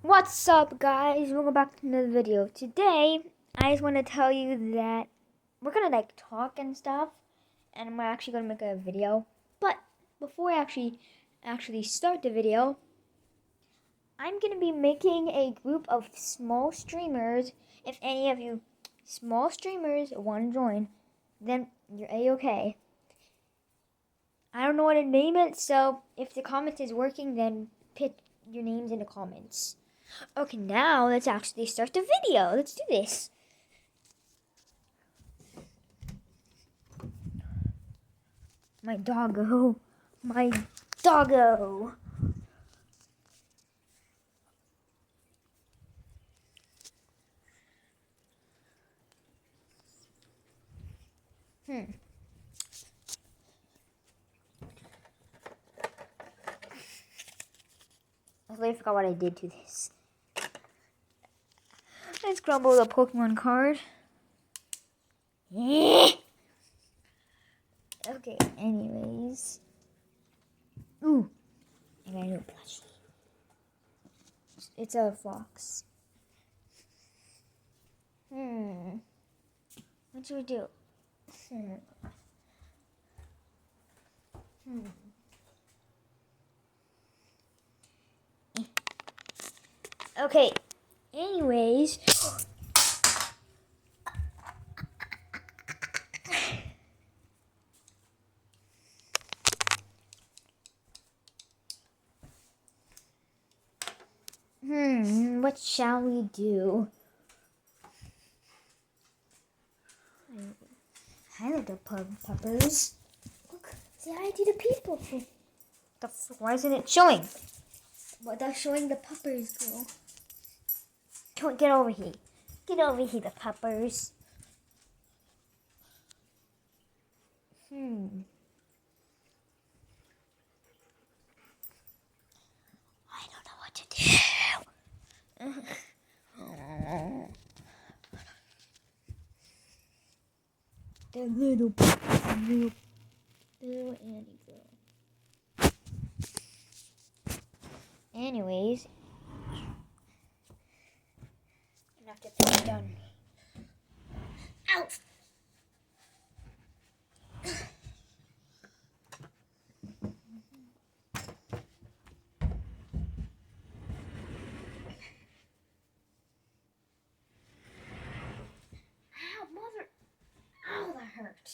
What's up, guys? Welcome back to another video. Today, I just want to tell you that we're gonna talk and stuff, and we're actually gonna make a video. But before I actually start the video, I'm gonna be making a group of small streamers. If any of you small streamers want to join, then you're a-okay. I don't know what to name it, so if the comment is working, then put your names in the comments. Okay, now let's actually start the video. Let's do this. My doggo. My doggo. I really forgot what I did to this. Let's crumble the Pokemon card. Yeah. Okay, anyways. Ooh. I got a new plushie. It's a fox. What should we do? Okay, anyways. What shall we do? Hi, little puppers. Look, see, I do the people. Why isn't it showing? What does showing the puppers go? Get over here. Get over here, the puppers. I don't know what to do. The little Annie girl. Anyways, I have to put it down. Ow! Ow, mother! Ow, that hurt.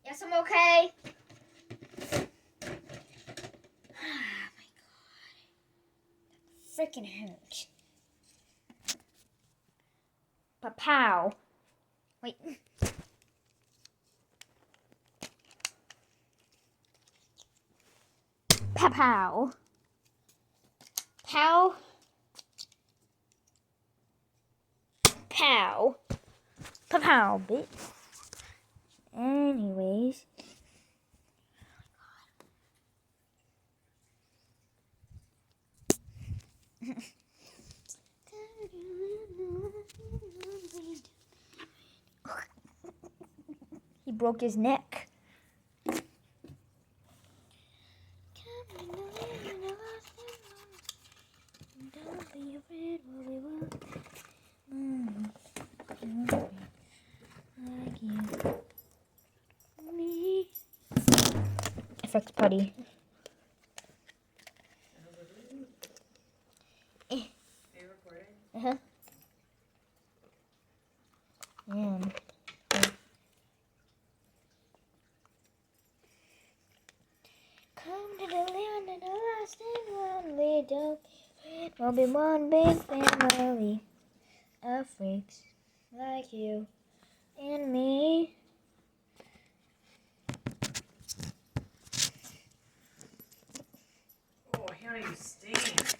Yes, I'm okay. Oh my god. That freaking hurt. Papow. Wait. Papow. Pow. Pow. Papow, bitch. Anyways. He broke his neck. Don't be afraid, we will. Like you. Me. Effects putty. Are you recording? Uh-huh. Yeah. Come to the land of the lost and lonely. We'll be one big family of freaks like you and me. Oh, how do you stink?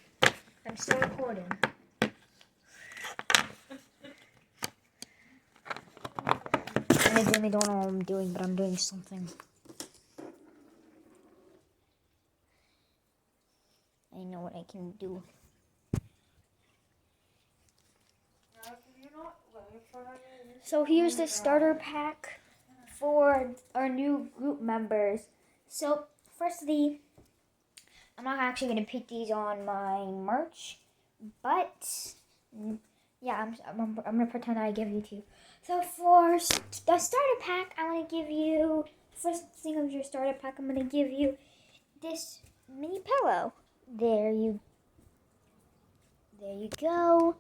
I'm still recording. I really don't know what I'm doing, but I'm doing something. I know what I can do. So here's the starter pack for our new group members. So firstly, I'm not actually going to put these on my merch, But yeah, I'm gonna pretend I give you two. So for the starter pack, I'm gonna give you first thing of your starter pack. I'm gonna give you this mini pillow. There you go.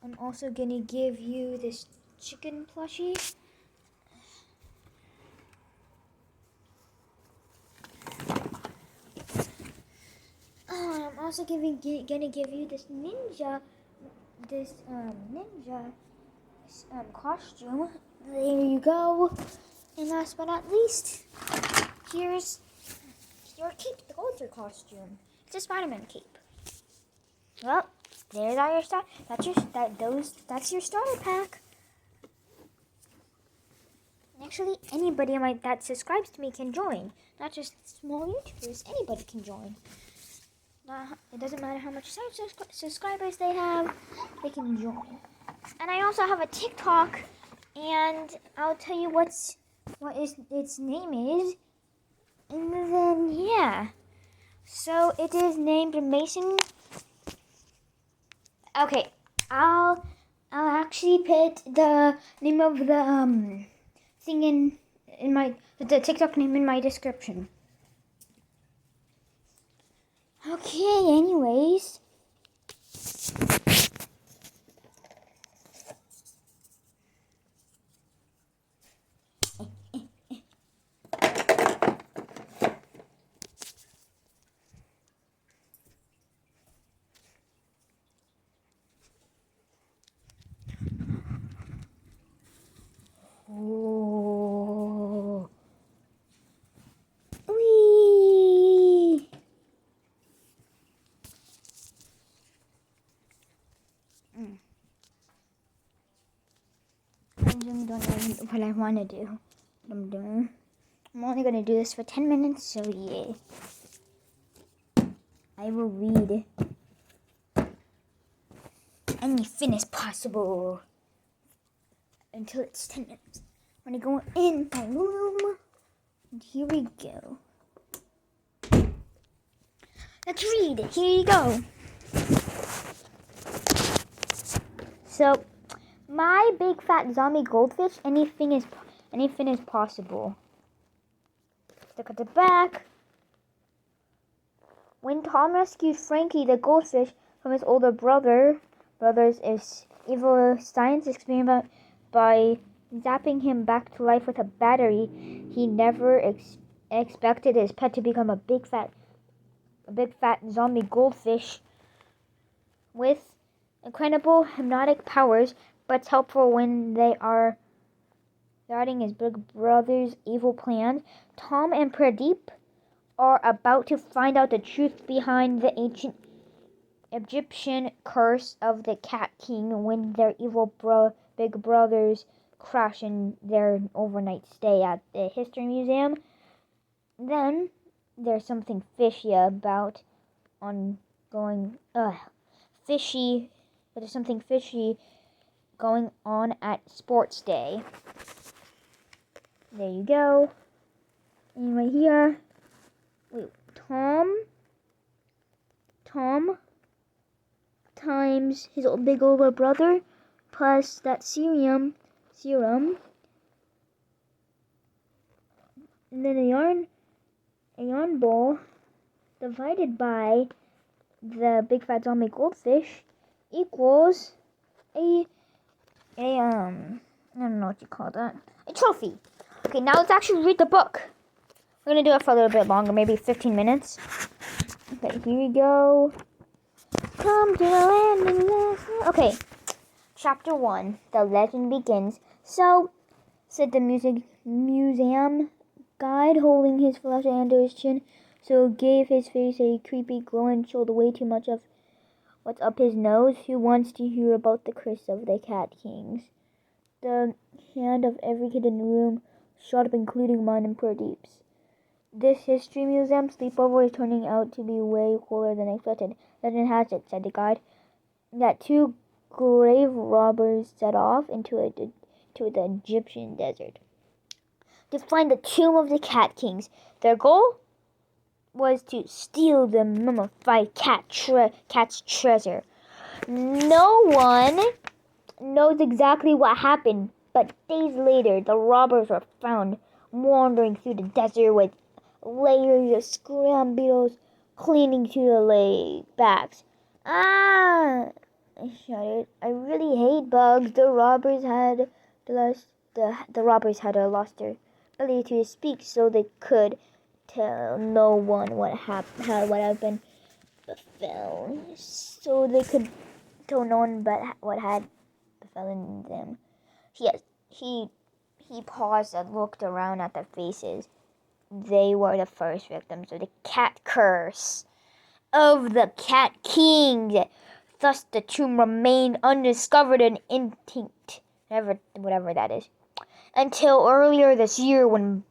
I'm also gonna give you this chicken plushie. I'm also gonna give you this ninja costume. There you go. And last but not least, here's your cape to go with your costume. It's a Spider-Man cape. Well, there's all your stuff. That's your starter pack. Actually, anybody that subscribes to me can join. Not just small YouTubers. Anybody can join. It doesn't matter how much subscribers they have. They can join. And I also have a TikTok, and I'll tell you what its name is. And then yeah. So it is named Mason. Okay, I'll actually put the name of the thing in my the TikTok name in my description. Okay, anyways. Oh. Whee! I don't know what I want to do. What I'm doing. I'm only going to do this for 10 minutes, so yeah. I will read anything as possible until it's 10 minutes. I'm going to go in my room. And here we go. Let's read. Here you go. So, my big fat zombie goldfish, anything is possible. Look at the back. When Tom rescues Frankie the goldfish from his older brother's evil science experiment by zapping him back to life with a battery, he never expected his pet to become a big fat zombie goldfish with incredible hypnotic powers, but it's helpful when they are starting his big brother's evil plans. Tom and Pradeep are about to find out the truth behind the ancient Egyptian curse of the Cat King when their evil big brothers crash in their overnight stay at the History Museum. Then there's something fishy about there's something fishy going on at Sports Day. There you go. And right here, wait, Tom times his big older brother plus that serum, and then a yarn ball divided by the big fat zombie goldfish equals I don't know what you call that. A trophy. Okay, now let's actually read the book. We're gonna do it for a little bit longer, maybe 15 minutes. Okay, here we go. Come to the land of the... Okay, chapter 1. The legend begins. So, said the museum guide, holding his flashlight under his chin, so gave his face a creepy glow and showed way too much of what's up his nose. Who wants to hear about the curse of the Cat Kings? The hand of every kid in the room shot up, including mine and Pradeep's. This history museum sleepover is turning out to be way cooler than expected. Legend has it, said the guide, that two grave robbers set off into the Egyptian desert to find the tomb of the Cat Kings. Their goal? was to steal the mummified cat's treasure. No one knows exactly what happened, but days later, the robbers were found wandering through the desert with layers of scram beetles clinging to their leg backs. Ah! I shouted. I really hate bugs. The robbers had lost their ability to speak, so they could tell no one what happened befell. So they could tell no one but what had befallen them. He paused and looked around at their faces. They were the first victims of the cat curse of the Cat King. Thus, the tomb remained undiscovered and intact, whatever that is, until earlier this year when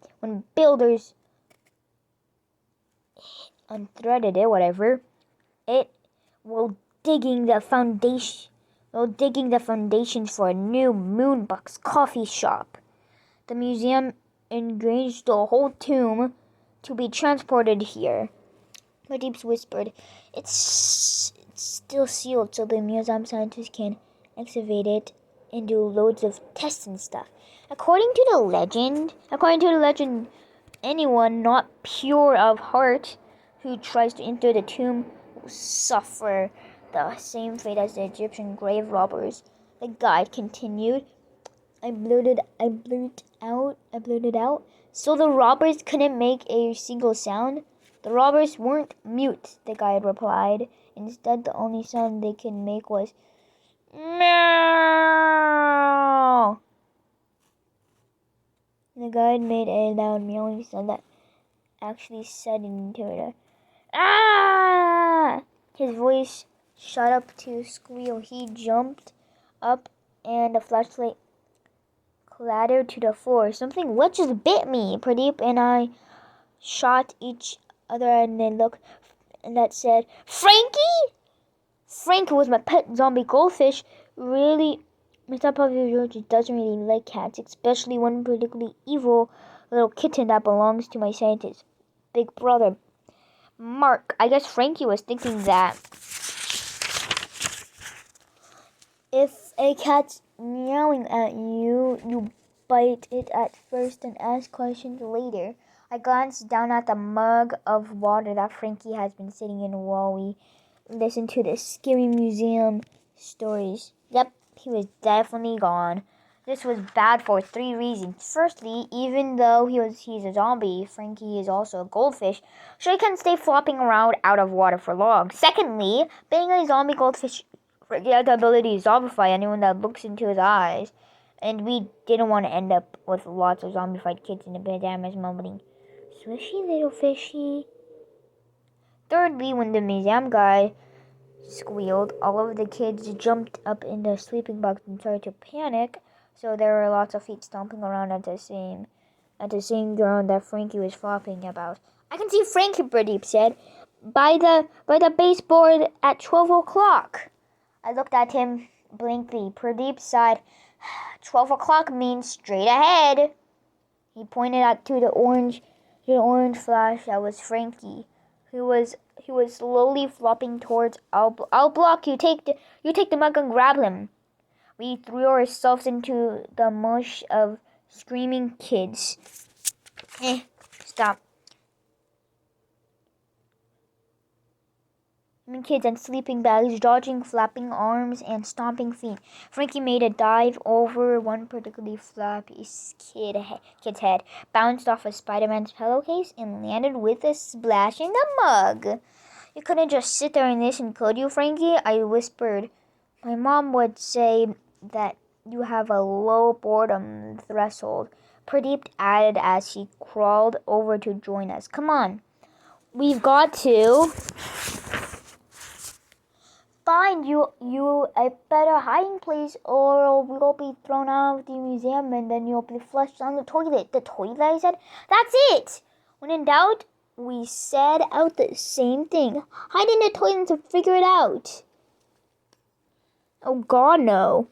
builders unthreaded it while digging the foundations for a new Moonbucks coffee shop. The museum engaged the whole tomb to be transported here. Pradeep whispered, It's still sealed so the museum scientists can excavate it and do loads of tests and stuff. According to the legend, anyone not pure of heart who tries to enter the tomb will suffer the same fate as the Egyptian grave robbers. The guide continued. I blurted out. So the robbers couldn't make a single sound? The robbers weren't mute, the guide replied. Instead, the only sound they could make was meow. The guide made a loud meowing sound that actually set into it. Ah! His voice shot up to squeal. He jumped up and the flashlight clattered to the floor. Something wet just bit me. Pradeep and I shot each other and then looked and that said, Frankie? Frankie was my pet zombie goldfish. Really, Mr. Puffy George doesn't really like cats, especially one particularly evil little kitten that belongs to my scientist big brother, Mark. I guess Frankie was thinking that if a cat's meowing at you, you bite it at first and ask questions later. I glanced down at the mug of water that Frankie has been sitting in while we listened to the scary museum stories. Yep, he was definitely gone. This was bad for 3 reasons. Firstly, even though he's a zombie, Frankie is also a goldfish, so he can stay flopping around out of water for long. Secondly, being a zombie goldfish, Frankie had the ability to zombify anyone that looks into his eyes. And we didn't want to end up with lots of zombified kids in the pajamas mumbling, Swishy little fishy. Thirdly, when the museum guy squealed, all of the kids jumped up in the sleeping bags and started to panic. So there were lots of feet stomping around at the same ground that Frankie was flopping about. I can see Frankie, Pradeep said, by the baseboard at 12 o'clock. I looked at him blankly. Pradeep sighed. 12 o'clock means straight ahead. He pointed out to the orange flash that was Frankie. He was slowly flopping towards. I'll block you. Take the mug and grab him. We threw ourselves into the mush of screaming kids. Stop. Kids and sleeping bags, dodging flapping arms and stomping feet. Frankie made a dive over one particularly flappy kid's head, bounced off of Spider-Man's pillowcase, and landed with a splash in the mug. You couldn't just sit there and listen, could you, Frankie? I whispered. My mom would say that you have a low boredom threshold, Pradeep added as he crawled over to join us. Come on. We've got to find you a better hiding place, or we'll be thrown out of the museum and then you'll be flushed down the toilet. The toilet, I said? That's it! When in doubt, we said out the same thing. Hide in the toilet to figure it out. Oh God, no.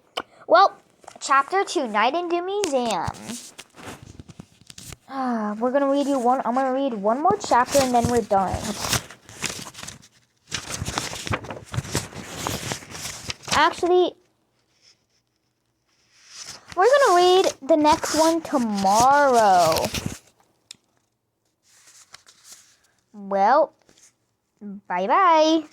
Well, Chapter 2, Night in the Museum. We're gonna read you one. I'm gonna read one more chapter and then we're done. Actually, we're gonna read the next one tomorrow. Well, bye bye.